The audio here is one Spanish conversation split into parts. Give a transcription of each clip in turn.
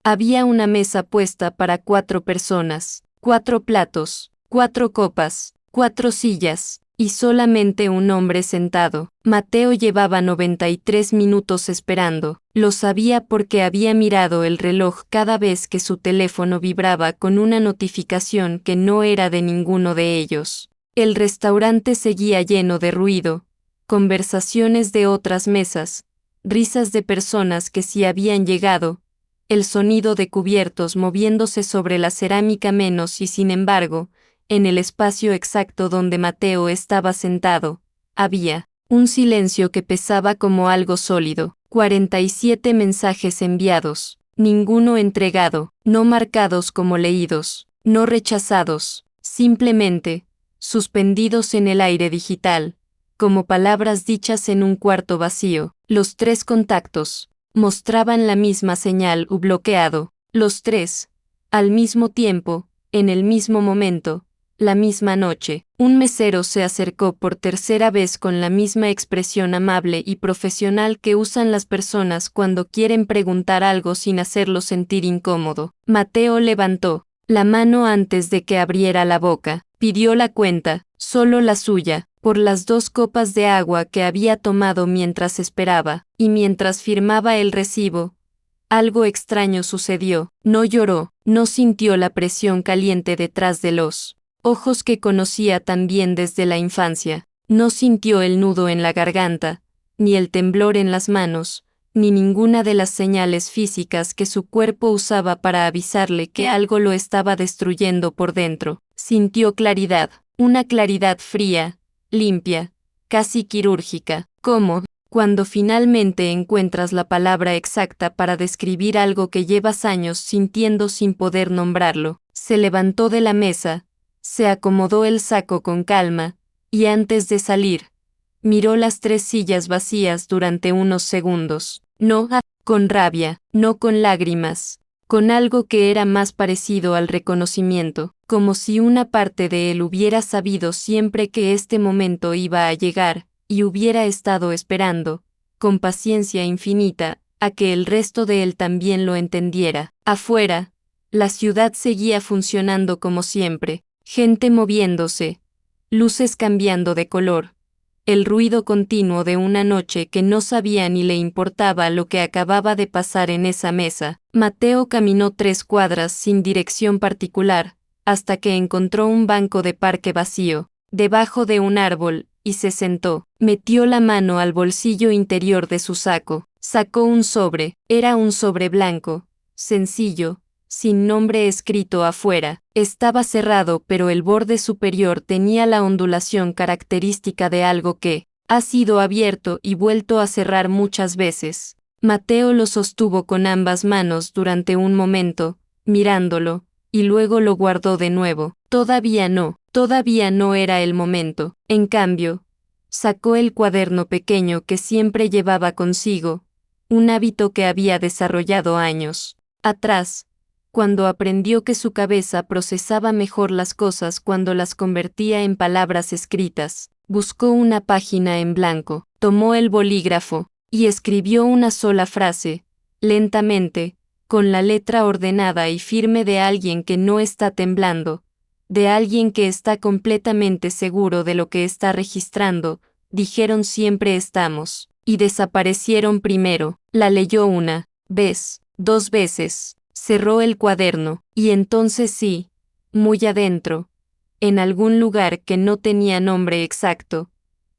Había una mesa puesta para 4 personas, 4 platos, 4 copas, 4 sillas, y solamente un hombre sentado. Mateo llevaba 93 minutos esperando. Lo sabía porque había mirado el reloj cada vez que su teléfono vibraba con una notificación que no era de ninguno de ellos. El restaurante seguía lleno de ruido, conversaciones de otras mesas, risas de personas que sí habían llegado, el sonido de cubiertos moviéndose sobre la cerámica menos y sin embargo, en el espacio exacto donde Mateo estaba sentado, había un silencio que pesaba como algo sólido. 47 mensajes enviados, ninguno entregado, no marcados como leídos, no rechazados, simplemente suspendidos en el aire digital, como palabras dichas en un cuarto vacío. Los 3 contactos mostraban la misma señal u bloqueado, los 3, al mismo tiempo, en el mismo momento, la misma noche. Un mesero se acercó por tercera vez con la misma expresión amable y profesional que usan las personas cuando quieren preguntar algo sin hacerlo sentir incómodo. Mateo levantó la mano antes de que abriera la boca, pidió la cuenta, solo la suya, por las 2 copas de agua que había tomado mientras esperaba, y mientras firmaba el recibo. Algo extraño sucedió, no lloró, no sintió la presión caliente detrás de los ojos que conocía tan bien desde la infancia, no sintió el nudo en la garganta, ni el temblor en las manos, ni ninguna de las señales físicas que su cuerpo usaba para avisarle que algo lo estaba destruyendo por dentro. Sintió claridad, una claridad fría, limpia, casi quirúrgica, como cuando finalmente encuentras la palabra exacta para describir algo que llevas años sintiendo sin poder nombrarlo. Se levantó de la mesa, se acomodó el saco con calma, y antes de salir, miró las 3 sillas vacías durante unos segundos. No con rabia, no con lágrimas, con algo que era más parecido al reconocimiento, como si una parte de él hubiera sabido siempre que este momento iba a llegar, y hubiera estado esperando, con paciencia infinita, a que el resto de él también lo entendiera. Afuera, la ciudad seguía funcionando como siempre, gente moviéndose, luces cambiando de color, el ruido continuo de una noche que no sabía ni le importaba lo que acababa de pasar en esa mesa. Mateo caminó 3 cuadras sin dirección particular, hasta que encontró un banco de parque vacío, debajo de un árbol, y se sentó. Metió la mano al bolsillo interior de su saco, sacó un sobre, era un sobre blanco, sencillo, sin nombre escrito afuera. Estaba cerrado, pero el borde superior tenía la ondulación característica de algo que ha sido abierto y vuelto a cerrar muchas veces. Mateo lo sostuvo con ambas manos durante un momento, mirándolo, y luego lo guardó de nuevo. Todavía no era el momento. En cambio, sacó el cuaderno pequeño que siempre llevaba consigo, un hábito que había desarrollado años atrás, cuando aprendió que su cabeza procesaba mejor las cosas cuando las convertía en palabras escritas. Buscó una página en blanco, tomó el bolígrafo, y escribió una sola frase, lentamente, con la letra ordenada y firme de alguien que no está temblando, de alguien que está completamente seguro de lo que está registrando. Dijeron siempre estamos, y desaparecieron primero. La leyó una vez, 2 veces. Cerró el cuaderno, y entonces sí, muy adentro, en algún lugar que no tenía nombre exacto,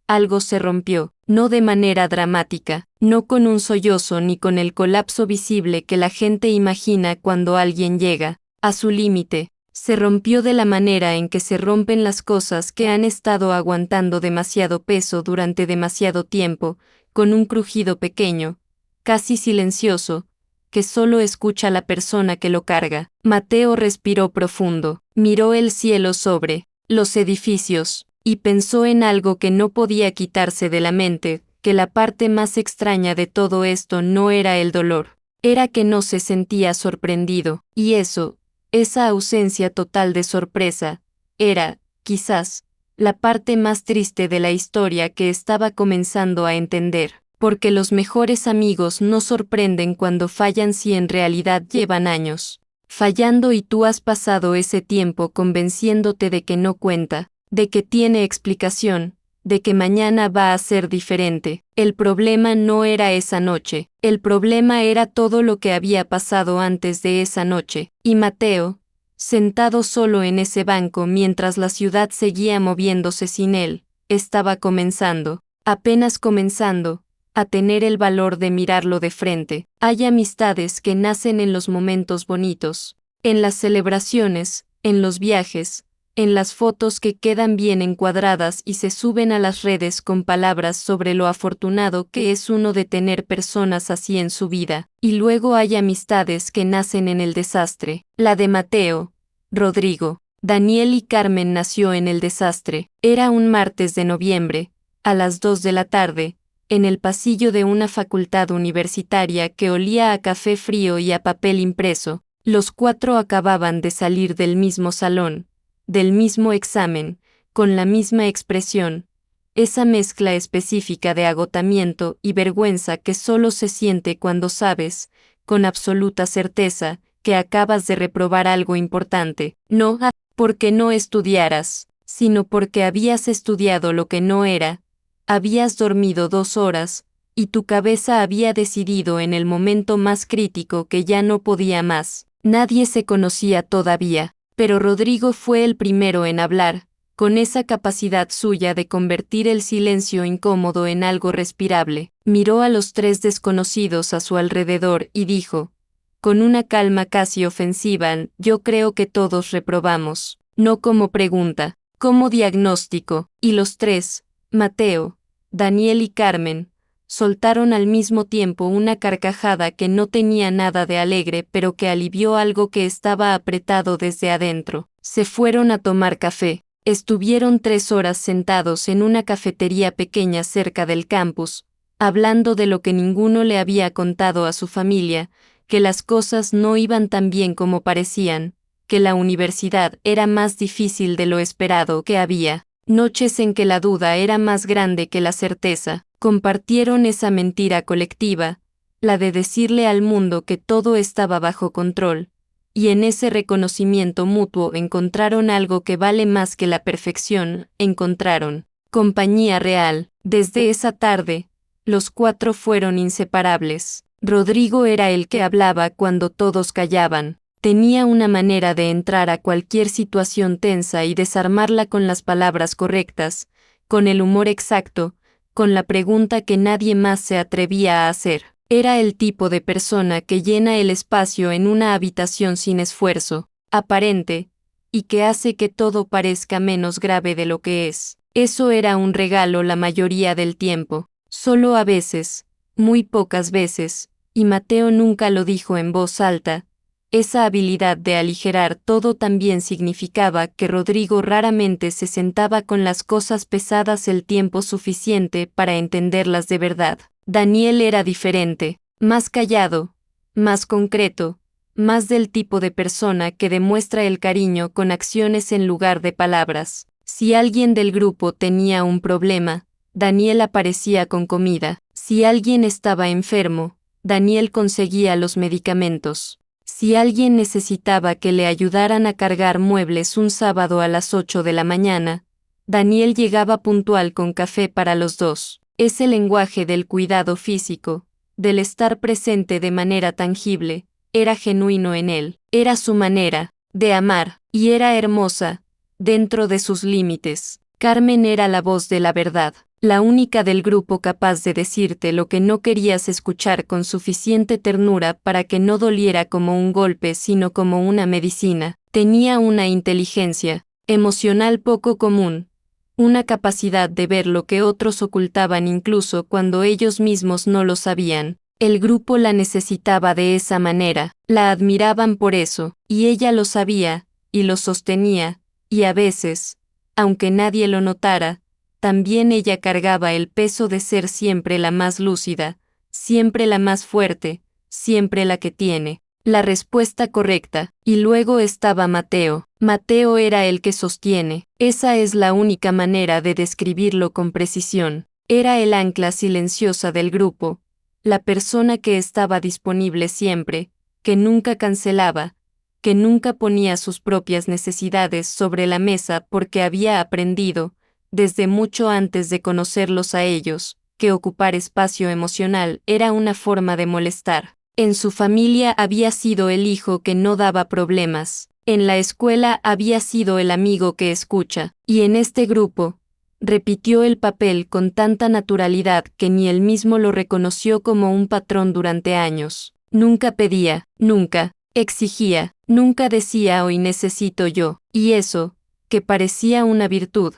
algo se rompió, no de manera dramática, no con un sollozo ni con el colapso visible que la gente imagina cuando alguien llega a su límite. Se rompió de la manera en que se rompen las cosas que han estado aguantando demasiado peso durante demasiado tiempo, con un crujido pequeño, casi silencioso, que solo escucha la persona que lo carga. Mateo respiró profundo, miró el cielo sobre los edificios, y pensó en algo que no podía quitarse de la mente, que la parte más extraña de todo esto no era el dolor, era que no se sentía sorprendido, y esa ausencia total de sorpresa, era, quizás, la parte más triste de la historia que estaba comenzando a entender. porque los mejores amigos no sorprenden cuando fallan si en realidad llevan años fallando y tú has pasado ese tiempo convenciéndote de que no cuenta, de que tiene explicación, de que mañana va a ser diferente. El problema no era esa noche, el problema era todo lo que había pasado antes de esa noche, y Mateo, sentado solo en ese banco mientras la ciudad seguía moviéndose sin él, estaba comenzando, apenas comenzando, a tener el valor de mirarlo de frente. Hay amistades que nacen en los momentos bonitos, en las celebraciones, en los viajes, en las fotos que quedan bien encuadradas y se suben a las redes con palabras sobre lo afortunado que es uno de tener personas así en su vida. Y luego hay amistades que nacen en el desastre. La de Mateo, Rodrigo, Daniel y Carmen nació en el desastre. Era un martes de noviembre, a las 2 de la tarde, en el pasillo de una facultad universitaria que olía a café frío y a papel impreso. Los cuatro acababan de salir del mismo salón, del mismo examen, con la misma expresión, esa mezcla específica de agotamiento y vergüenza que solo se siente cuando sabes, con absoluta certeza, que acabas de reprobar algo importante, no porque no estudiaras, sino porque habías estudiado lo que no era. Habías dormido 2 horas, y tu cabeza había decidido en el momento más crítico que ya no podía más. Nadie se conocía todavía, pero Rodrigo fue el primero en hablar, con esa capacidad suya de convertir el silencio incómodo en algo respirable. Miró a los 3 desconocidos a su alrededor y dijo, con una calma casi ofensiva, yo creo que todos reprobamos, no como pregunta, como diagnóstico, y los 3, Mateo, Daniel y Carmen, soltaron al mismo tiempo una carcajada que no tenía nada de alegre pero que alivió algo que estaba apretado desde adentro. Se fueron a tomar café. Estuvieron 3 horas sentados en una cafetería pequeña cerca del campus, hablando de lo que ninguno le había contado a su familia, que las cosas no iban tan bien como parecían, que la universidad era más difícil de lo esperado que había. Noches en que la duda era más grande que la certeza. Compartieron esa mentira colectiva, la de decirle al mundo que todo estaba bajo control, y en ese reconocimiento mutuo encontraron algo que vale más que la perfección, encontraron compañía real. Desde esa tarde, los 4 fueron inseparables. Rodrigo era el que hablaba cuando todos callaban. Tenía una manera de entrar a cualquier situación tensa y desarmarla con las palabras correctas, con el humor exacto, con la pregunta que nadie más se atrevía a hacer. Era el tipo de persona que llena el espacio en una habitación sin esfuerzo, aparente, y que hace que todo parezca menos grave de lo que es. Eso era un regalo la mayoría del tiempo. Solo a veces, muy pocas veces, y Mateo nunca lo dijo en voz alta, esa habilidad de aligerar todo también significaba que Rodrigo raramente se sentaba con las cosas pesadas el tiempo suficiente para entenderlas de verdad. Daniel era diferente, más callado, más concreto, más del tipo de persona que demuestra el cariño con acciones en lugar de palabras. Si alguien del grupo tenía un problema, Daniel aparecía con comida. Si alguien estaba enfermo, Daniel conseguía los medicamentos. Si alguien necesitaba que le ayudaran a cargar muebles un sábado a las 8 de la mañana, Daniel llegaba puntual con café para los 2. Ese lenguaje del cuidado físico, del estar presente de manera tangible, era genuino en él. Era su manera de amar, y era hermosa, dentro de sus límites. Carmen era la voz de la verdad, la única del grupo capaz de decirte lo que no querías escuchar con suficiente ternura para que no doliera como un golpe sino como una medicina. Tenía una inteligencia emocional poco común, una capacidad de ver lo que otros ocultaban incluso cuando ellos mismos no lo sabían. El grupo la necesitaba de esa manera, la admiraban por eso, y ella lo sabía, y lo sostenía, y a veces, aunque nadie lo notara, también ella cargaba el peso de ser siempre la más lúcida, siempre la más fuerte, siempre la que tiene la respuesta correcta. Y luego estaba Mateo. Mateo era el que sostiene. Esa es la única manera de describirlo con precisión. Era el ancla silenciosa del grupo, la persona que estaba disponible siempre, que nunca cancelaba, que nunca ponía sus propias necesidades sobre la mesa porque había aprendido, desde mucho antes de conocerlos a ellos, que ocupar espacio emocional era una forma de molestar. En su familia había sido el hijo que no daba problemas, en la escuela había sido el amigo que escucha, y en este grupo, repitió el papel con tanta naturalidad que ni él mismo lo reconoció como un patrón durante años. Nunca pedía, nunca exigía, nunca decía hoy necesito yo, y eso, que parecía una virtud,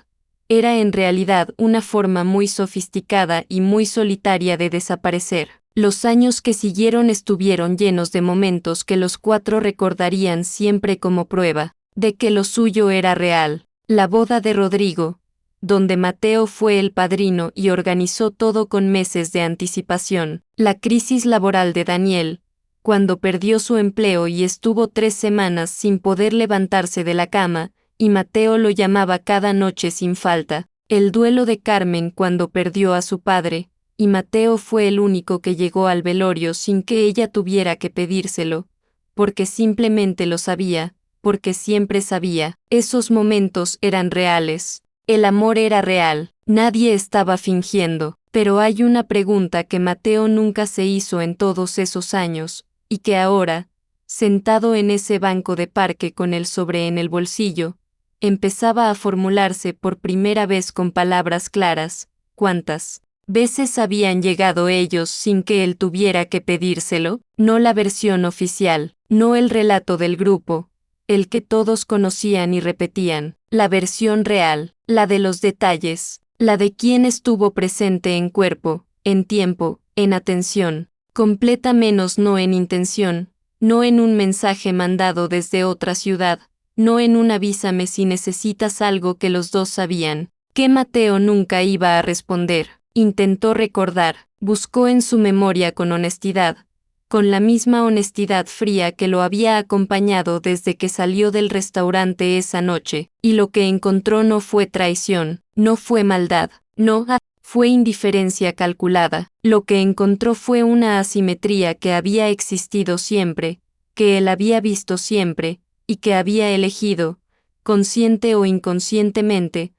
era en realidad una forma muy sofisticada y muy solitaria de desaparecer. Los años que siguieron estuvieron llenos de momentos que los cuatro recordarían siempre como prueba de que lo suyo era real. La boda de Rodrigo, donde Mateo fue el padrino y organizó todo con meses de anticipación. La crisis laboral de Daniel, cuando perdió su empleo y estuvo 3 semanas sin poder levantarse de la cama, y Mateo lo llamaba cada noche sin falta. El duelo de Carmen cuando perdió a su padre, y Mateo fue el único que llegó al velorio sin que ella tuviera que pedírselo, porque simplemente lo sabía, porque siempre sabía. Esos momentos eran reales. El amor era real, nadie estaba fingiendo. Pero hay una pregunta que Mateo nunca se hizo en todos esos años, y que ahora, sentado en ese banco de parque con el sobre en el bolsillo, empezaba a formularse por primera vez con palabras claras. ¿Cuántas veces habían llegado ellos sin que él tuviera que pedírselo? No la versión oficial, no el relato del grupo, el que todos conocían y repetían, la versión real, la de los detalles, la de quien estuvo presente en cuerpo, en tiempo, en atención, completa menos no en intención, no en un mensaje mandado desde otra ciudad, no en un avísame si necesitas algo que los dos sabían, que Mateo nunca iba a responder. Intentó recordar, buscó en su memoria con honestidad, con la misma honestidad fría que lo había acompañado desde que salió del restaurante esa noche, y lo que encontró no fue traición, no fue maldad, no fue indiferencia calculada. Lo que encontró fue una asimetría que había existido siempre, que él había visto siempre, y que había elegido, consciente o inconscientemente,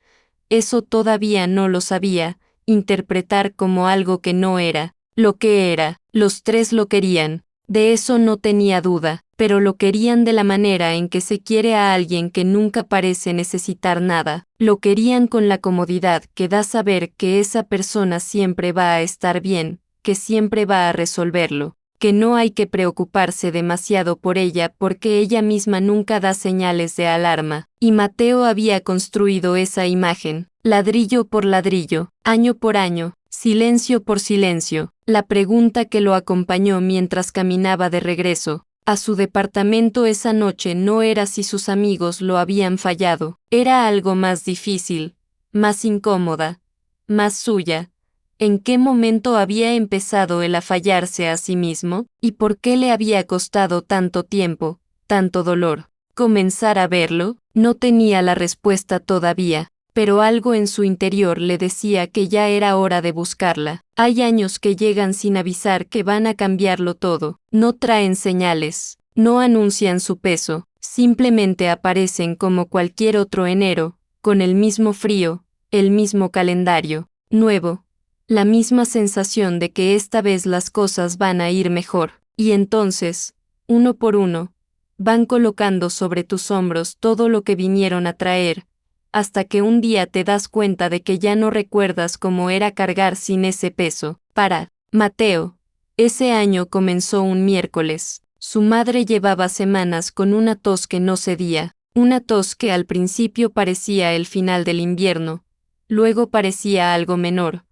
eso todavía no lo sabía, interpretar como algo que no era, lo que era. Los tres lo querían, de eso no tenía duda, pero lo querían de la manera en que se quiere a alguien que nunca parece necesitar nada. Lo querían con la comodidad que da saber que esa persona siempre va a estar bien, que siempre va a resolverlo, que no hay que preocuparse demasiado por ella porque ella misma nunca da señales de alarma. Y Mateo había construido esa imagen, ladrillo por ladrillo, año por año, silencio por silencio. La pregunta que lo acompañó mientras caminaba de regreso a su departamento esa noche no era si sus amigos lo habían fallado, era algo más difícil, más incómoda, más suya. ¿En qué momento había empezado él a fallarse a sí mismo? ¿Y por qué le había costado tanto tiempo, tanto dolor? ¿Comenzar a verlo? No tenía la respuesta todavía, pero algo en su interior le decía que ya era hora de buscarla. Hay años que llegan sin avisar que van a cambiarlo todo, no traen señales, no anuncian su peso, simplemente aparecen como cualquier otro enero, con el mismo frío, el mismo calendario, nuevo, la misma sensación de que esta vez las cosas van a ir mejor, y entonces, uno por uno, van colocando sobre tus hombros todo lo que vinieron a traer, hasta que un día te das cuenta de que ya no recuerdas cómo era cargar sin ese peso. Para Mateo, ese año comenzó un miércoles. Su madre llevaba semanas con una tos que no cedía, una tos que al principio parecía el final del invierno, luego parecía algo menor,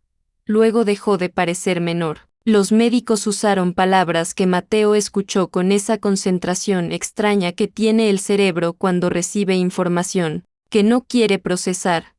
luego dejó de parecer menor. Los médicos usaron palabras que Mateo escuchó con esa concentración extraña que tiene el cerebro cuando recibe información que no quiere procesar.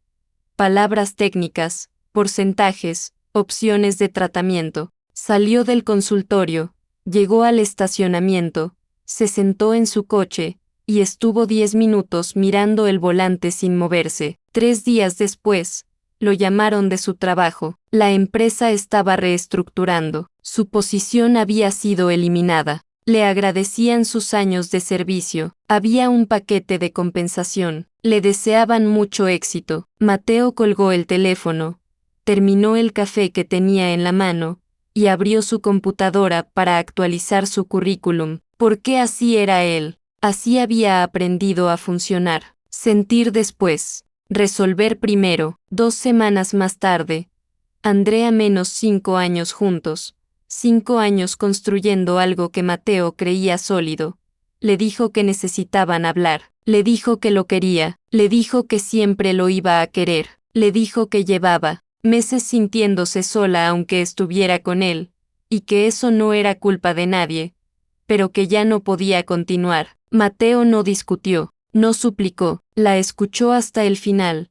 Palabras técnicas, porcentajes, opciones de tratamiento. Salió del consultorio, llegó al estacionamiento, se sentó en su coche, y estuvo 10 minutos mirando el volante sin moverse. 3 días después, lo llamaron de su trabajo. La empresa estaba reestructurando. Su posición había sido eliminada. Le agradecían sus años de servicio. Había un paquete de compensación. Le deseaban mucho éxito. Mateo colgó el teléfono, terminó el café que tenía en la mano, y abrió su computadora para actualizar su currículum, porque así era él. Así había aprendido a funcionar. Sentir después. Resolver primero. 2 semanas más tarde. Andrea menos 5 años juntos. 5 años construyendo algo que Mateo creía sólido. Le dijo que necesitaban hablar. Le dijo que lo quería. Le dijo que siempre lo iba a querer. Le dijo que llevaba meses sintiéndose sola aunque estuviera con él, y que eso no era culpa de nadie, pero que ya no podía continuar. Mateo no discutió, no suplicó, la escuchó hasta el final.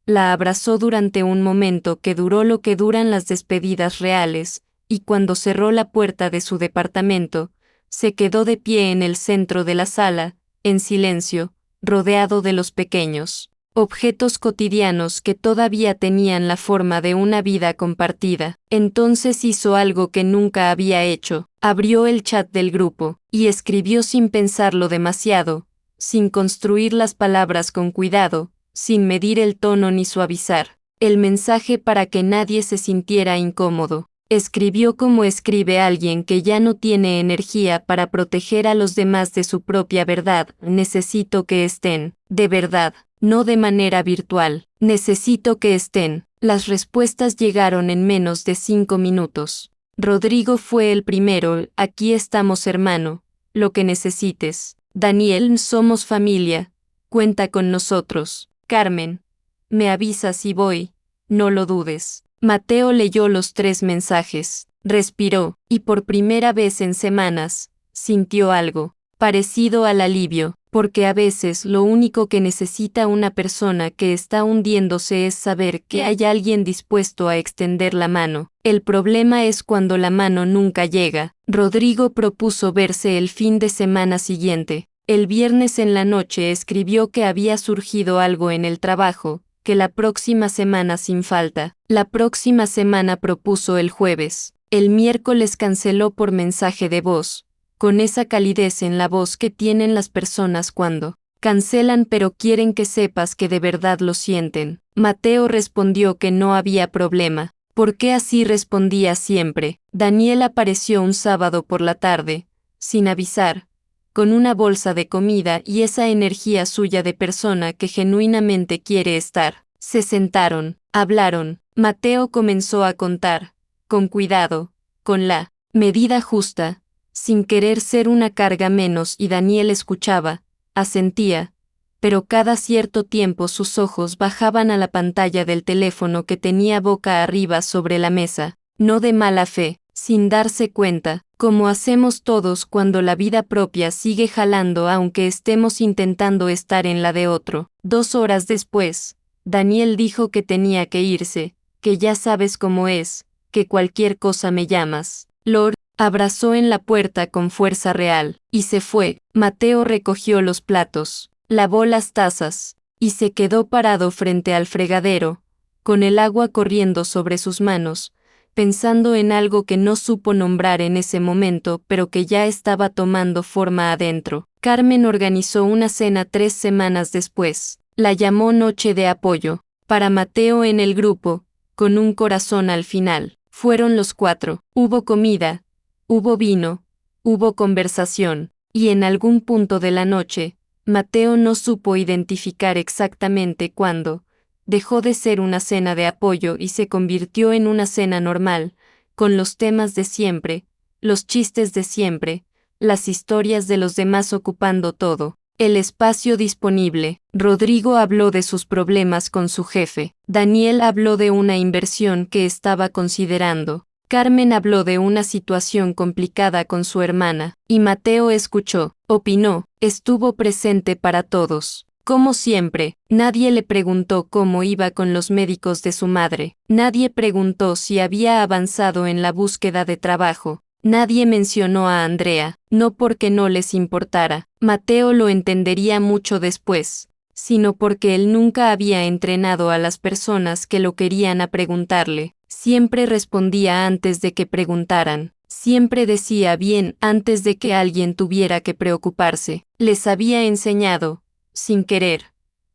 La abrazó durante un momento que duró lo que duran las despedidas reales, y cuando cerró la puerta de su departamento, se quedó de pie en el centro de la sala, en silencio, rodeado de los pequeños objetos cotidianos que todavía tenían la forma de una vida compartida. Entonces hizo algo que nunca había hecho, abrió el chat del grupo, y escribió sin pensarlo demasiado, sin construir las palabras con cuidado, sin medir el tono ni suavizar el mensaje para que nadie se sintiera incómodo. Escribió como escribe alguien que ya no tiene energía para proteger a los demás de su propia verdad. Necesito que estén, de verdad, no de manera virtual. Necesito que estén. Las respuestas llegaron en menos de 5 minutos. Rodrigo fue el primero. Aquí estamos, hermano. Lo que necesites. Daniel, somos familia. Cuenta con nosotros. Carmen. Me avisas si voy. No lo dudes. Mateo leyó los 3 mensajes, respiró, y por primera vez en semanas, sintió algo parecido al alivio, porque a veces lo único que necesita una persona que está hundiéndose es saber que hay alguien dispuesto a extender la mano. El problema es cuando la mano nunca llega. Rodrigo propuso verse el fin de semana siguiente. El viernes en la noche escribió que había surgido algo en el trabajo, que la próxima semana sin falta. La próxima semana propuso el jueves. El miércoles canceló por mensaje de voz, con esa calidez en la voz que tienen las personas cuando cancelan pero quieren que sepas que de verdad lo sienten. Mateo respondió que no había problema, porque así respondía siempre. Daniel apareció un sábado por la tarde, sin avisar, con una bolsa de comida y esa energía suya de persona que genuinamente quiere estar. Se sentaron, hablaron. Mateo comenzó a contar, con cuidado, con la medida justa, sin querer ser una carga menos, y Daniel escuchaba, asentía, pero cada cierto tiempo sus ojos bajaban a la pantalla del teléfono que tenía boca arriba sobre la mesa, no de mala fe, sin darse cuenta, como hacemos todos cuando la vida propia sigue jalando aunque estemos intentando estar en la de otro. 2 horas después, Daniel dijo que tenía que irse, que ya sabes cómo es, que cualquier cosa me llamas. Lord abrazó en la puerta con fuerza real, y se fue. Mateo recogió los platos, lavó las tazas, y se quedó parado frente al fregadero, con el agua corriendo sobre sus manos, pensando en algo que no supo nombrar en ese momento pero que ya estaba tomando forma adentro. Carmen organizó una cena 3 semanas después. La llamó Noche de Apoyo, para Mateo en el grupo, con un corazón al final. Fueron los 4. Hubo comida, hubo vino, hubo conversación, y en algún punto de la noche, Mateo no supo identificar exactamente cuándo, dejó de ser una cena de apoyo y se convirtió en una cena normal, con los temas de siempre, los chistes de siempre, las historias de los demás ocupando todo el espacio disponible. Rodrigo habló de sus problemas con su jefe. Daniel habló de una inversión que estaba considerando. Carmen habló de una situación complicada con su hermana, y Mateo escuchó, opinó, estuvo presente para todos. Como siempre, nadie le preguntó cómo iba con los médicos de su madre. Nadie preguntó si había avanzado en la búsqueda de trabajo. Nadie mencionó a Andrea, no porque no les importara. Mateo lo entendería mucho después, sino porque él nunca había entrenado a las personas que lo querían a preguntarle. Siempre respondía antes de que preguntaran. Siempre decía bien antes de que alguien tuviera que preocuparse. Les había enseñado, sin querer,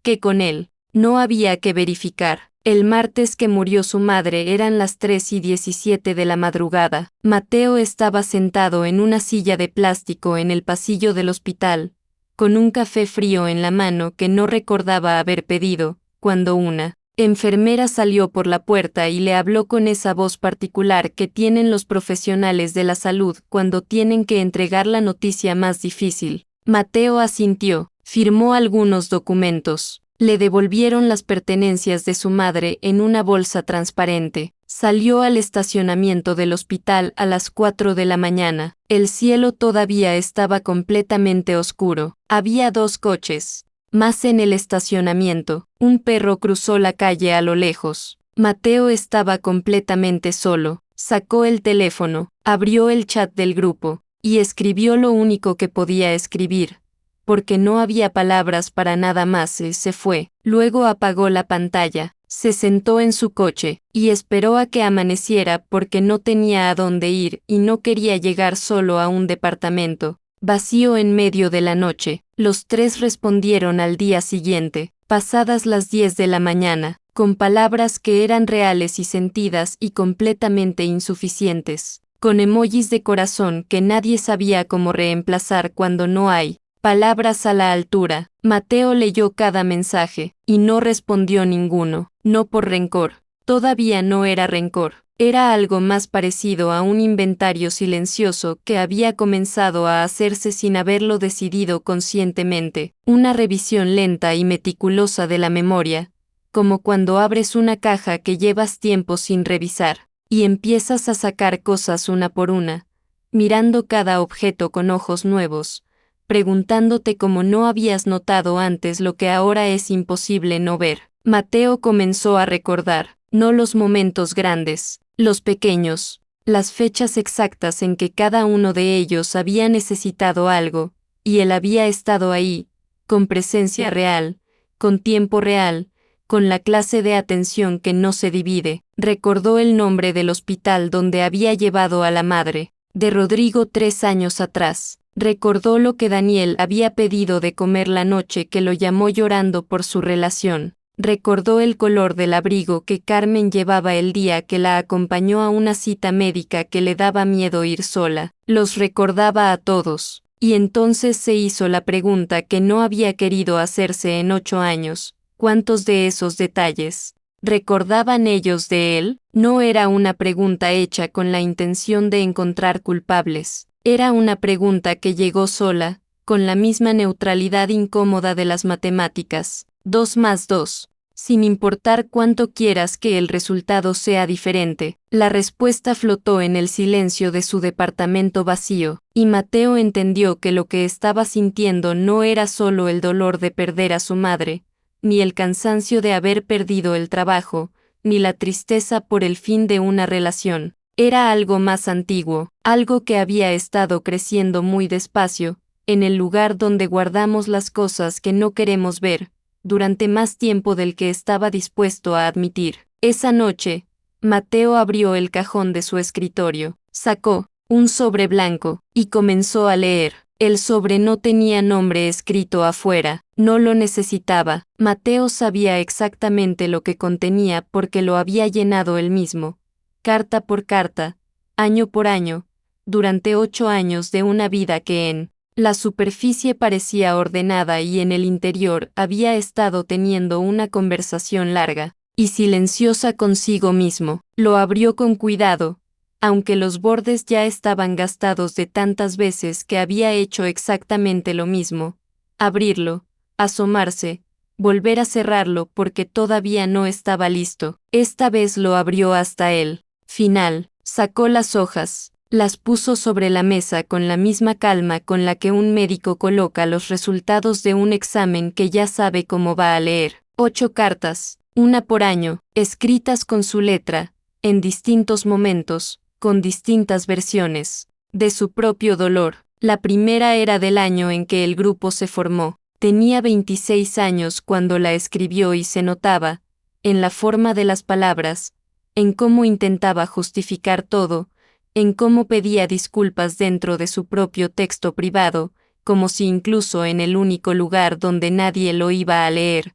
que con él no había que verificar. El martes que murió su madre eran las 3:17 de la madrugada. Mateo estaba sentado en una silla de plástico en el pasillo del hospital, con un café frío en la mano que no recordaba haber pedido, cuando una enfermera salió por la puerta y le habló con esa voz particular que tienen los profesionales de la salud cuando tienen que entregar la noticia más difícil. Mateo asintió, firmó algunos documentos. Le devolvieron las pertenencias de su madre en una bolsa transparente. Salió al estacionamiento del hospital a las 4 de la mañana. El cielo todavía estaba completamente oscuro. Había 2 coches más en el estacionamiento. Un perro cruzó la calle a lo lejos. Mateo estaba completamente solo. Sacó el teléfono, abrió el chat del grupo y escribió lo único que podía escribir. Porque no había palabras para nada más, se fue. Luego apagó la pantalla, se sentó en su coche, y esperó a que amaneciera porque no tenía a dónde ir y no quería llegar solo a un departamento vacío en medio de la noche. Los 3 respondieron al día siguiente, pasadas las 10 de la mañana, con palabras que eran reales y sentidas y completamente insuficientes, con emojis de corazón que nadie sabía cómo reemplazar cuando no hay palabras a la altura. Mateo leyó cada mensaje, y no respondió ninguno, no por rencor. Todavía no era rencor, era algo más parecido a un inventario silencioso que había comenzado a hacerse sin haberlo decidido conscientemente, una revisión lenta y meticulosa de la memoria, como cuando abres una caja que llevas tiempo sin revisar, y empiezas a sacar cosas una por una, mirando cada objeto con ojos nuevos, preguntándote cómo no habías notado antes lo que ahora es imposible no ver. Mateo comenzó a recordar, no los momentos grandes, los pequeños, las fechas exactas en que cada uno de ellos había necesitado algo, y él había estado ahí, con presencia real, con tiempo real, con la clase de atención que no se divide. Recordó el nombre del hospital donde había llevado a la madre de Rodrigo 3 años atrás. Recordó lo que Daniel había pedido de comer la noche que lo llamó llorando por su relación. Recordó el color del abrigo que Carmen llevaba el día que la acompañó a una cita médica que le daba miedo ir sola. Los recordaba a todos. Y entonces se hizo la pregunta que no había querido hacerse en 8 años. ¿Cuántos de esos detalles recordaban ellos de él? No era una pregunta hecha con la intención de encontrar culpables. Era una pregunta que llegó sola, con la misma neutralidad incómoda de las matemáticas. 2 más 2. Sin importar cuánto quieras que el resultado sea diferente, la respuesta flotó en el silencio de su departamento vacío, y Mateo entendió que lo que estaba sintiendo no era solo el dolor de perder a su madre, ni el cansancio de haber perdido el trabajo, ni la tristeza por el fin de una relación. Era algo más antiguo, algo que había estado creciendo muy despacio, en el lugar donde guardamos las cosas que no queremos ver, durante más tiempo del que estaba dispuesto a admitir. Esa noche, Mateo abrió el cajón de su escritorio, sacó un sobre blanco, y comenzó a leer. El sobre no tenía nombre escrito afuera, no lo necesitaba. Mateo sabía exactamente lo que contenía porque lo había llenado él mismo, carta por carta, año por año, durante 8 años de una vida que en la superficie parecía ordenada y en el interior había estado teniendo una conversación larga y silenciosa consigo mismo. Lo abrió con cuidado, aunque los bordes ya estaban gastados de tantas veces que había hecho exactamente lo mismo. Abrirlo, asomarse, volver a cerrarlo porque todavía no estaba listo. Esta vez lo abrió hasta el final, sacó las hojas, las puso sobre la mesa con la misma calma con la que un médico coloca los resultados de un examen que ya sabe cómo va a leer. 8 cartas, una por año, escritas con su letra, en distintos momentos, con distintas versiones de su propio dolor. La primera era del año en que el grupo se formó. Tenía 26 años cuando la escribió y se notaba, en la forma de las palabras, en cómo intentaba justificar todo, en cómo pedía disculpas dentro de su propio texto privado, como si incluso en el único lugar donde nadie lo iba a leer,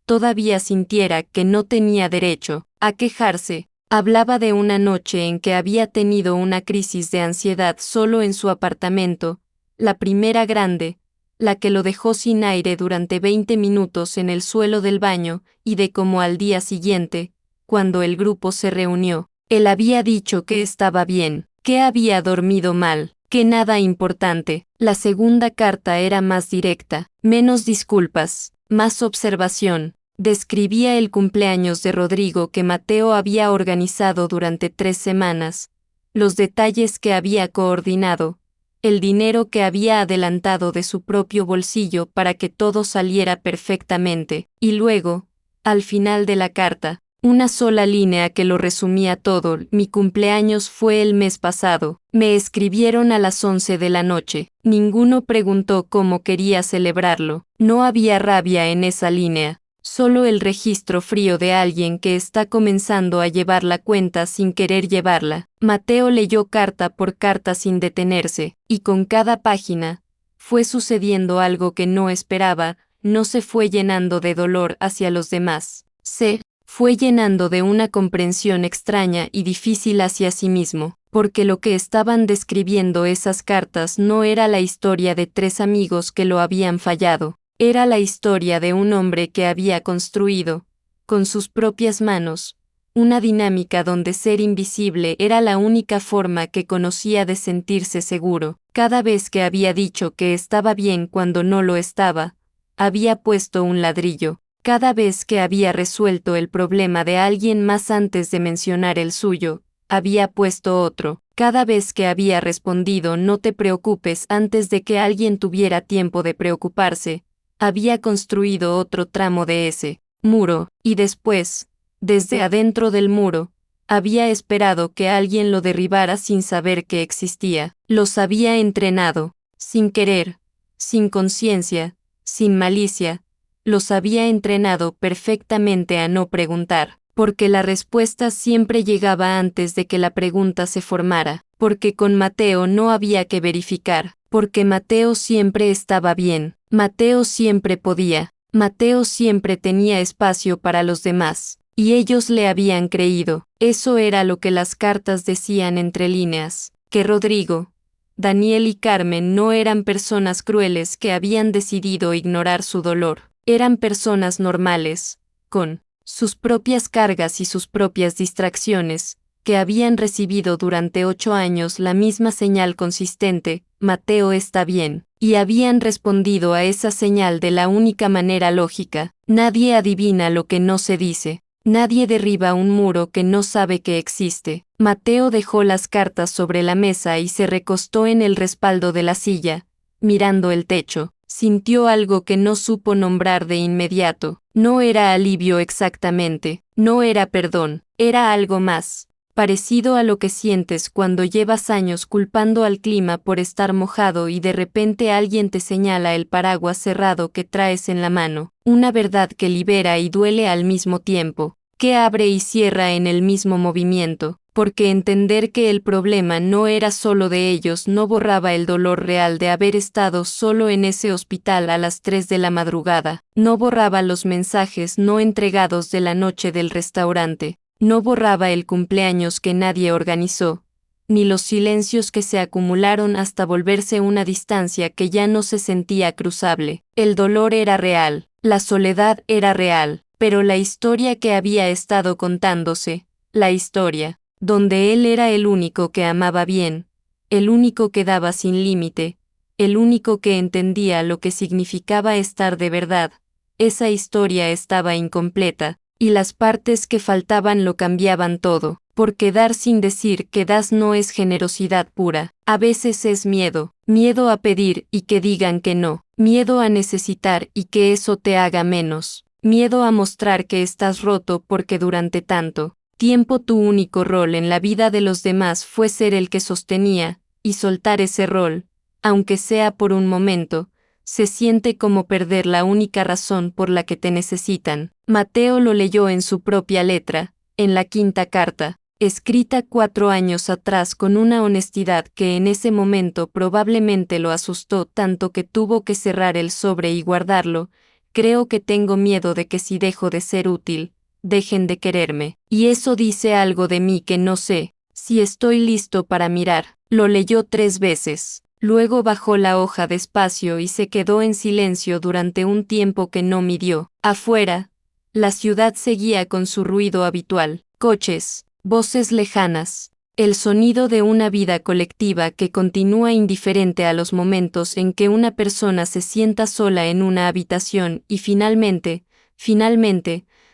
todavía sintiera que no tenía derecho a quejarse. Hablaba de una noche en que había tenido una crisis de ansiedad solo en su apartamento, la primera grande, la que lo dejó sin aire durante 20 minutos en el suelo del baño, y de cómo al día siguiente, cuando el grupo se reunió, él había dicho que estaba bien, que había dormido mal, que nada importante. La segunda carta era más directa, menos disculpas, más observación. Describía el cumpleaños de Rodrigo que Mateo había organizado durante 3 semanas, los detalles que había coordinado, el dinero que había adelantado de su propio bolsillo para que todo saliera perfectamente, y luego, al final de la carta, una sola línea que lo resumía todo: mi cumpleaños fue el mes pasado, me escribieron a las 11 de la noche, ninguno preguntó cómo quería celebrarlo, no había rabia en esa línea. Solo el registro frío de alguien que está comenzando a llevar la cuenta sin querer llevarla. Mateo leyó carta por carta sin detenerse, y con cada página, fue sucediendo algo que no esperaba, no se fue llenando de dolor hacia los demás. Se fue llenando de una comprensión extraña y difícil hacia sí mismo, porque lo que estaban describiendo esas cartas no era la historia de 3 amigos que lo habían fallado. Era la historia de un hombre que había construido, con sus propias manos, una dinámica donde ser invisible era la única forma que conocía de sentirse seguro. Cada vez que había dicho que estaba bien cuando no lo estaba, había puesto un ladrillo. Cada vez que había resuelto el problema de alguien más antes de mencionar el suyo, había puesto otro. Cada vez que había respondido no te preocupes antes de que alguien tuviera tiempo de preocuparse, había construido otro tramo de ese muro, y después, desde adentro del muro, había esperado que alguien lo derribara sin saber que existía. Los había entrenado, sin querer, sin conciencia, sin malicia, los había entrenado perfectamente a no preguntar, porque la respuesta siempre llegaba antes de que la pregunta se formara, porque con Mateo no había que verificar, porque Mateo siempre estaba bien. Mateo siempre podía, Mateo siempre tenía espacio para los demás, y ellos le habían creído. Eso era lo que las cartas decían entre líneas, que Rodrigo, Daniel y Carmen no eran personas crueles que habían decidido ignorar su dolor, eran personas normales, con sus propias cargas y sus propias distracciones, que habían recibido durante 8 años la misma señal consistente: Mateo está bien, y habían respondido a esa señal de la única manera lógica. Nadie adivina lo que no se dice, nadie derriba un muro que no sabe que existe. Mateo dejó las cartas sobre la mesa y se recostó en el respaldo de la silla, mirando el techo. Sintió algo que no supo nombrar de inmediato. No era alivio exactamente, no era perdón, era algo más, parecido a lo que sientes cuando llevas años culpando al clima por estar mojado y de repente alguien te señala el paraguas cerrado que traes en la mano, una verdad que libera y duele al mismo tiempo, que abre y cierra en el mismo movimiento, porque entender que el problema no era solo de ellos no borraba el dolor real de haber estado solo en ese hospital a las 3 de la madrugada, no borraba los mensajes no entregados de la noche del restaurante, no borraba el cumpleaños que nadie organizó, ni los silencios que se acumularon hasta volverse una distancia que ya no se sentía cruzable. El dolor era real, la soledad era real, pero la historia que había estado contándose, la historia, donde él era el único que amaba bien, el único que daba sin límite, el único que entendía lo que significaba estar de verdad, esa historia estaba incompleta, y las partes que faltaban lo cambiaban todo, porque dar sin decir que das no es generosidad pura, a veces es miedo, miedo a pedir y que digan que no, miedo a necesitar y que eso te haga menos, miedo a mostrar que estás roto porque durante tanto tiempo tu único rol en la vida de los demás fue ser el que sostenía, y soltar ese rol, aunque sea por un momento, se siente como perder la única razón por la que te necesitan. Mateo lo leyó en su propia letra, en la quinta carta, escrita 4 años atrás con una honestidad que en ese momento probablemente lo asustó tanto que tuvo que cerrar el sobre y guardarlo. Creo que tengo miedo de que si dejo de ser útil, dejen de quererme. Y eso dice algo de mí que no sé, si estoy listo para mirar. Lo leyó 3 veces. Luego bajó la hoja despacio y se quedó en silencio durante un tiempo que no midió. Afuera, la ciudad seguía con su ruido habitual. Coches, voces lejanas, el sonido de una vida colectiva que continúa indiferente a los momentos en que una persona se sienta sola en una habitación y finalmente,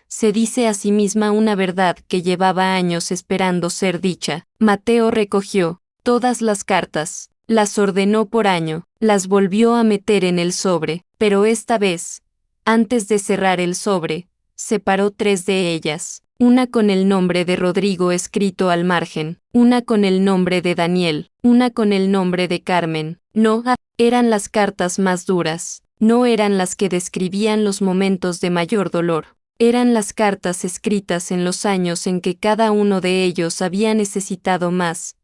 se dice a sí misma una verdad que llevaba años esperando ser dicha. Mateo recogió todas las cartas, las ordenó por año, las volvió a meter en el sobre, pero esta vez, antes de cerrar el sobre, separó 3 de ellas, una con el nombre de Rodrigo escrito al margen, una con el nombre de Daniel, una con el nombre de Carmen. No, eran las cartas más duras, no eran las que describían los momentos de mayor dolor. Eran las cartas escritas en los años en que cada uno de ellos había necesitado más,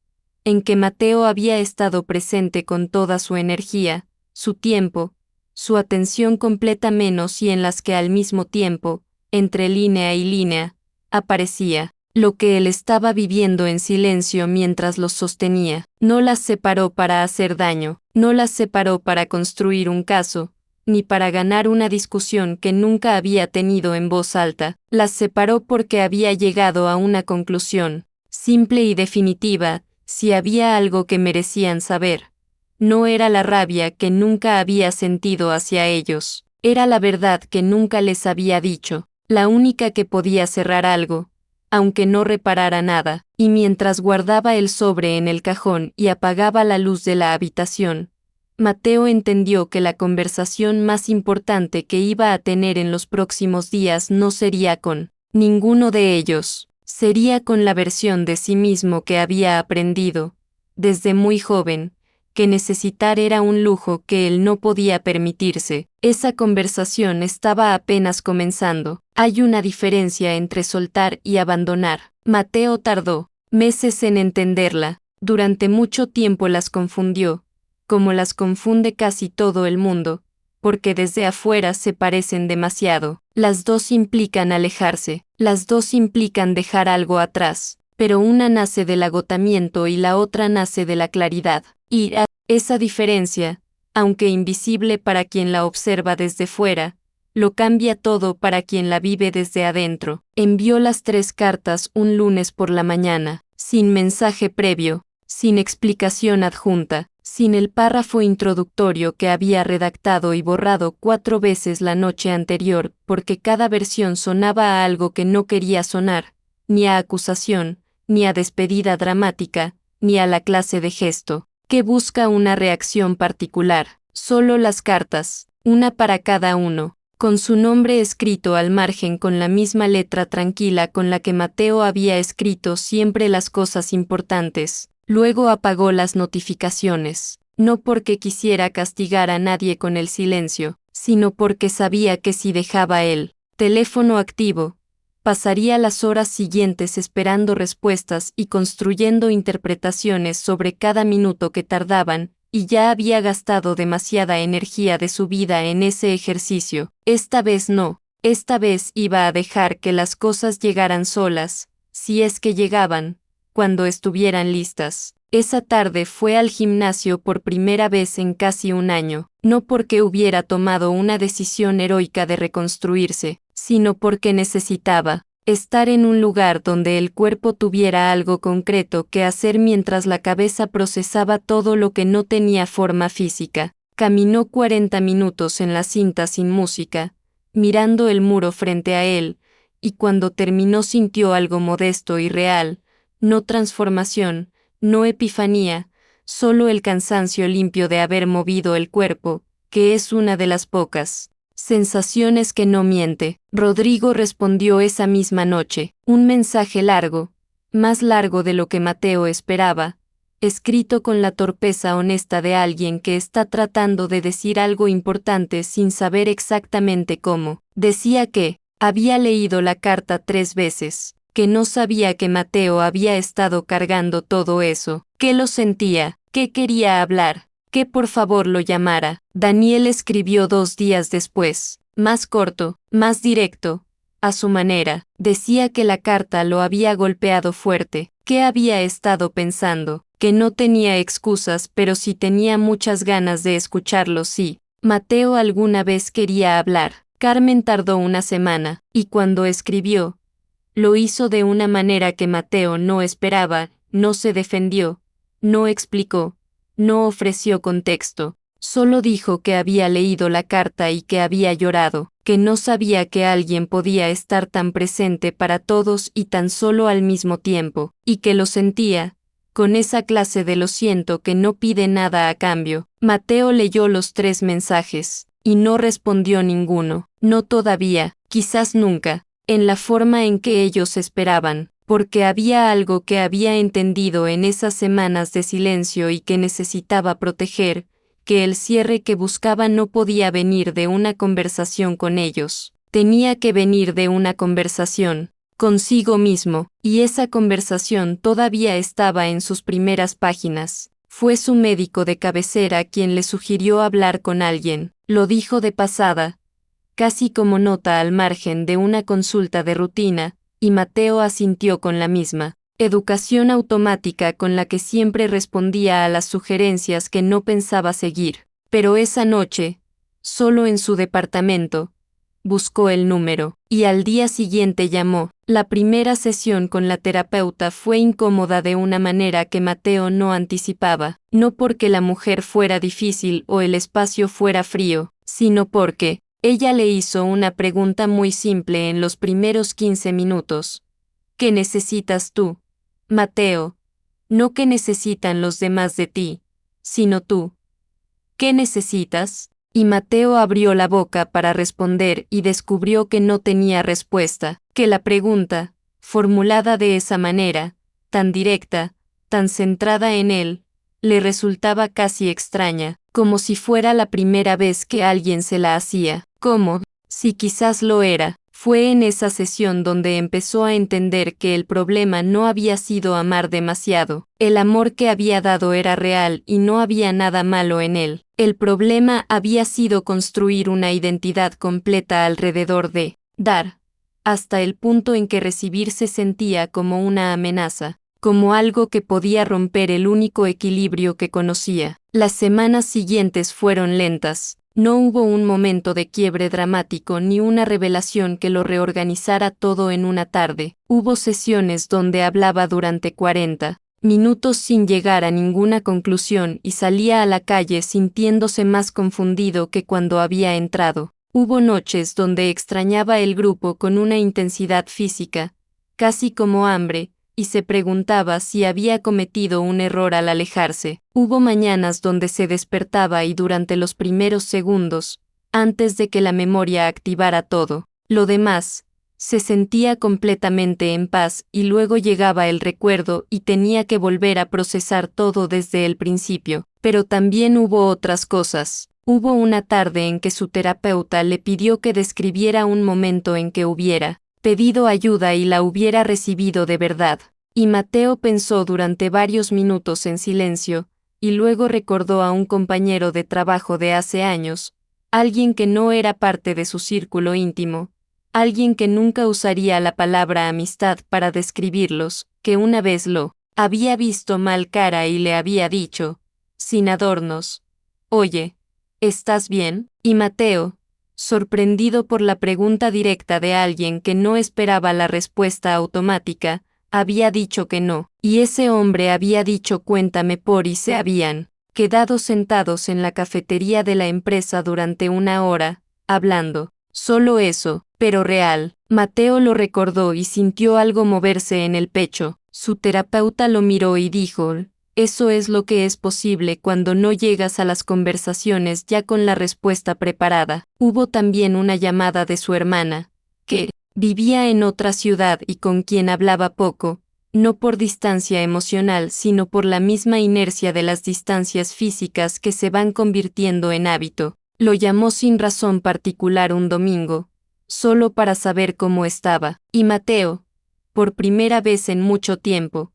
en que Mateo había estado presente con toda su energía, su tiempo, su atención completa menos y en las que al mismo tiempo, entre línea y línea, aparecía lo que él estaba viviendo en silencio mientras los sostenía. No las separó para hacer daño, no las separó para construir un caso, ni para ganar una discusión que nunca había tenido en voz alta. Las separó porque había llegado a una conclusión, simple y definitiva. Si había algo que merecían saber, no era la rabia que nunca había sentido hacia ellos, era la verdad que nunca les había dicho, la única que podía cerrar algo, aunque no reparara nada. Y mientras guardaba el sobre en el cajón y apagaba la luz de la habitación, Mateo entendió que la conversación más importante que iba a tener en los próximos días no sería con ninguno de ellos. Sería con la versión de sí mismo que había aprendido, desde muy joven, que necesitar era un lujo que él no podía permitirse. Esa conversación estaba apenas comenzando. Hay una diferencia entre soltar y abandonar. Mateo tardó meses en entenderla. Durante mucho tiempo las confundió, como las confunde casi todo el mundo, porque desde afuera se parecen demasiado. Las dos implican alejarse, las dos implican dejar algo atrás, pero una nace del agotamiento y la otra nace de la claridad. Y esa diferencia, aunque invisible para quien la observa desde fuera, lo cambia todo para quien la vive desde adentro. Envió las 3 cartas un lunes por la mañana, sin mensaje previo, sin explicación adjunta, sin el párrafo introductorio que había redactado y borrado 4 veces la noche anterior, porque cada versión sonaba a algo que no quería sonar, ni a acusación, ni a despedida dramática, ni a la clase de gesto, que busca una reacción particular. Solo las cartas, una para cada uno, con su nombre escrito al margen con la misma letra tranquila con la que Mateo había escrito siempre las cosas importantes. Luego apagó las notificaciones, no porque quisiera castigar a nadie con el silencio, sino porque sabía que si dejaba el teléfono activo, pasaría las horas siguientes esperando respuestas y construyendo interpretaciones sobre cada minuto que tardaban, y ya había gastado demasiada energía de su vida en ese ejercicio. Esta vez no, esta vez iba a dejar que las cosas llegaran solas, si es que llegaban, cuando estuvieran listas. Esa tarde fue al gimnasio por primera vez en casi un año, no porque hubiera tomado una decisión heroica de reconstruirse, sino porque necesitaba estar en un lugar donde el cuerpo tuviera algo concreto que hacer mientras la cabeza procesaba todo lo que no tenía forma física. Caminó 40 minutos en la cinta sin música, mirando el muro frente a él, y cuando terminó sintió algo modesto y real, no transformación, no epifanía, solo el cansancio limpio de haber movido el cuerpo, que es una de las pocas sensaciones que no miente. Rodrigo respondió esa misma noche, un mensaje largo, más largo de lo que Mateo esperaba, escrito con la torpeza honesta de alguien que está tratando de decir algo importante sin saber exactamente cómo. Decía que había leído la carta 3 veces, que no sabía que Mateo había estado cargando todo eso, que lo sentía, que quería hablar, que por favor lo llamara. Daniel escribió 2 días después, más corto, más directo, a su manera. Decía que la carta lo había golpeado fuerte, que había estado pensando, que no tenía excusas pero sí tenía muchas ganas de escucharlo si Mateo alguna vez quería hablar. Carmen tardó una semana, y cuando escribió, lo hizo de una manera que Mateo no esperaba, no se defendió, no explicó, no ofreció contexto, solo dijo que había leído la carta y que había llorado, que no sabía que alguien podía estar tan presente para todos y tan solo al mismo tiempo, y que lo sentía, con esa clase de lo siento que no pide nada a cambio. Mateo leyó los 3 mensajes, y no respondió ninguno, no todavía, quizás nunca, en la forma en que ellos esperaban, porque había algo que había entendido en esas semanas de silencio y que necesitaba proteger, que el cierre que buscaba no podía venir de una conversación con ellos, tenía que venir de una conversación consigo mismo, y esa conversación todavía estaba en sus primeras páginas. Fue su médico de cabecera quien le sugirió hablar con alguien, lo dijo de pasada, casi como nota al margen de una consulta de rutina, y Mateo asintió con la misma educación automática con la que siempre respondía a las sugerencias que no pensaba seguir. Pero esa noche, solo en su departamento, buscó el número, y al día siguiente llamó. La primera sesión con la terapeuta fue incómoda de una manera que Mateo no anticipaba, no porque la mujer fuera difícil o el espacio fuera frío, sino porque ella le hizo una pregunta muy simple en los primeros 15 minutos. ¿Qué necesitas tú, Mateo? No qué necesitan los demás de ti, sino tú. ¿Qué necesitas? Y Mateo abrió la boca para responder y descubrió que no tenía respuesta, que la pregunta, formulada de esa manera, tan directa, tan centrada en él, le resultaba casi extraña, como si fuera la primera vez que alguien se la hacía, como, si quizás lo era. Fue en esa sesión donde empezó a entender que el problema no había sido amar demasiado. El amor que había dado era real y no había nada malo en él. El problema había sido construir una identidad completa alrededor de dar, hasta el punto en que recibir se sentía como una amenaza, como algo que podía romper el único equilibrio que conocía. Las semanas siguientes fueron lentas. No hubo un momento de quiebre dramático ni una revelación que lo reorganizara todo en una tarde. Hubo sesiones donde hablaba durante 40 minutos sin llegar a ninguna conclusión y salía a la calle sintiéndose más confundido que cuando había entrado. Hubo noches donde extrañaba el grupo con una intensidad física, casi como hambre, y se preguntaba si había cometido un error al alejarse. Hubo mañanas donde se despertaba y durante los primeros segundos, antes de que la memoria activara todo, lo demás, se sentía completamente en paz y luego llegaba el recuerdo y tenía que volver a procesar todo desde el principio. Pero también hubo otras cosas. Hubo una tarde en que su terapeuta le pidió que describiera un momento en que hubiera pedido ayuda y la hubiera recibido de verdad. Y Mateo pensó durante varios minutos en silencio, y luego recordó a un compañero de trabajo de hace años, alguien que no era parte de su círculo íntimo, alguien que nunca usaría la palabra amistad para describirlos, que una vez lo había visto mal cara y le había dicho, sin adornos, «Oye, ¿estás bien?» Y Mateo, sorprendido por la pregunta directa de alguien que no esperaba la respuesta automática, había dicho que no, y ese hombre había dicho cuéntame por y se habían quedado sentados en la cafetería de la empresa durante 1 hora, hablando. Solo eso, pero real. Mateo lo recordó y sintió algo moverse en el pecho. Su terapeuta lo miró y dijo, eso es lo que es posible cuando no llegas a las conversaciones ya con la respuesta preparada. Hubo también una llamada de su hermana, que vivía en otra ciudad y con quien hablaba poco, no por distancia emocional, sino por la misma inercia de las distancias físicas que se van convirtiendo en hábito. Lo llamó sin razón particular un domingo, solo para saber cómo estaba, y Mateo, por primera vez en mucho tiempo,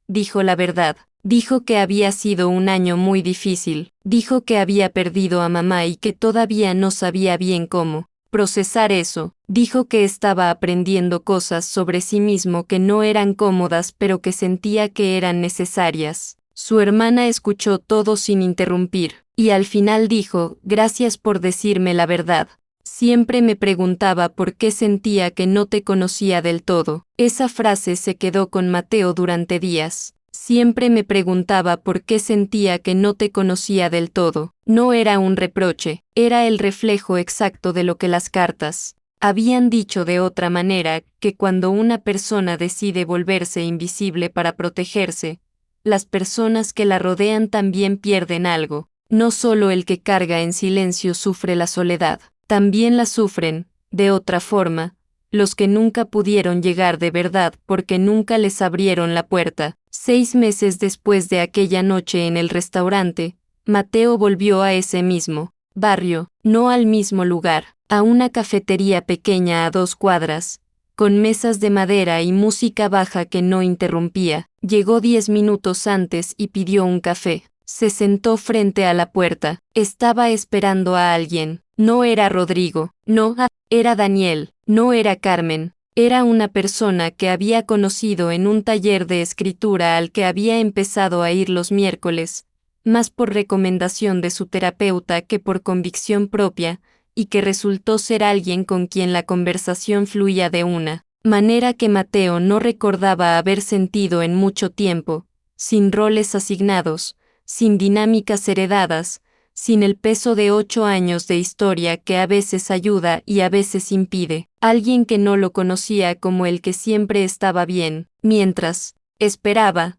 dijo la verdad. Dijo que había sido un año muy difícil, dijo que había perdido a mamá y que todavía no sabía bien cómo procesar eso, dijo que estaba aprendiendo cosas sobre sí mismo que no eran cómodas pero que sentía que eran necesarias. Su hermana escuchó todo sin interrumpir, y al final dijo, gracias por decirme la verdad. Siempre me preguntaba por qué sentía que no te conocía del todo. Esa frase se quedó con Mateo durante días. Siempre me preguntaba por qué sentía que no te conocía del todo. No era un reproche, era el reflejo exacto de lo que las cartas habían dicho. De otra manera, que cuando una persona decide volverse invisible para protegerse, las personas que la rodean también pierden algo. No solo el que carga en silencio sufre la soledad, también la sufren, de otra forma, los que nunca pudieron llegar de verdad porque nunca les abrieron la puerta. 6 meses después de aquella noche en el restaurante, Mateo volvió a ese mismo barrio, no al mismo lugar, a una cafetería pequeña a 2 cuadras, con mesas de madera y música baja que no interrumpía. Llegó 10 minutos antes y pidió un café. Se sentó frente a la puerta. Estaba esperando a alguien. No era Rodrigo, no, era Daniel, no era Carmen. Era una persona que había conocido en un taller de escritura al que había empezado a ir los miércoles, más por recomendación de su terapeuta que por convicción propia, y que resultó ser alguien con quien la conversación fluía de una manera que Mateo no recordaba haber sentido en mucho tiempo, sin roles asignados, sin dinámicas heredadas, sin el peso de 8 años de historia que a veces ayuda y a veces impide. Alguien que no lo conocía como el que siempre estaba bien. Mientras esperaba,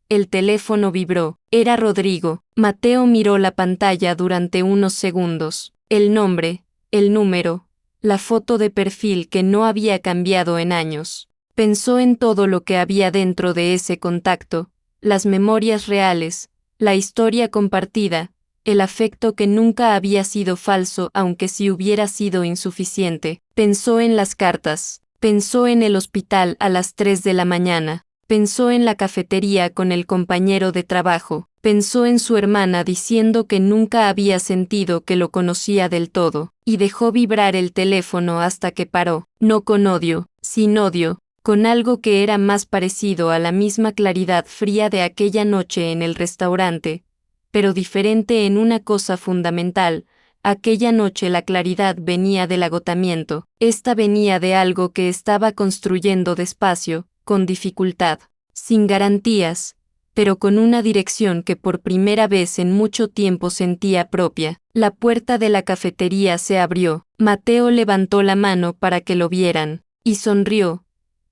el teléfono vibró. Era Rodrigo. Mateo miró la pantalla durante unos segundos. El nombre, el número, la foto de perfil que no había cambiado en años. Pensó en todo lo que había dentro de ese contacto, las memorias reales, la historia compartida, el afecto que nunca había sido falso aunque sí hubiera sido insuficiente. Pensó en las cartas, pensó en el hospital a las 3 de la mañana, pensó en la cafetería con el compañero de trabajo, pensó en su hermana diciendo que nunca había sentido que lo conocía del todo, y dejó vibrar el teléfono hasta que paró, no con odio, sin odio, con algo que era más parecido a la misma claridad fría de aquella noche en el restaurante, pero diferente en una cosa fundamental. Aquella noche la claridad venía del agotamiento, esta venía de algo que estaba construyendo despacio, con dificultad, sin garantías, pero con una dirección que por primera vez en mucho tiempo sentía propia. La puerta de la cafetería se abrió, Mateo levantó la mano para que lo vieran, y sonrió.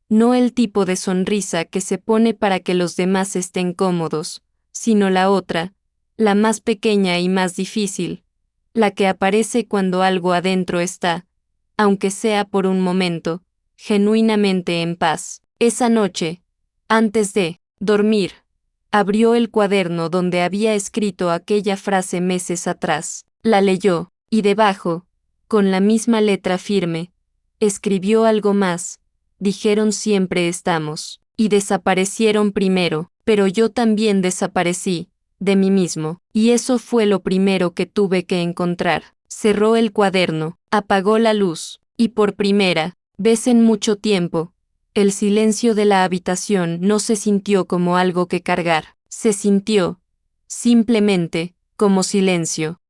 No el tipo de sonrisa que se pone para que los demás estén cómodos, sino la otra, la más pequeña y más difícil, la que aparece cuando algo adentro está, aunque sea por un momento, genuinamente en paz. Esa noche, antes de dormir, abrió el cuaderno donde había escrito aquella frase meses atrás, la leyó, y debajo, con la misma letra firme, escribió algo más. Dijeron siempre estamos, y desaparecieron primero, pero yo también desaparecí, de mí mismo, y eso fue lo primero que tuve que encontrar. Cerró el cuaderno, apagó la luz, y por primera vez en mucho tiempo, el silencio de la habitación no se sintió como algo que cargar, se sintió, simplemente, como silencio.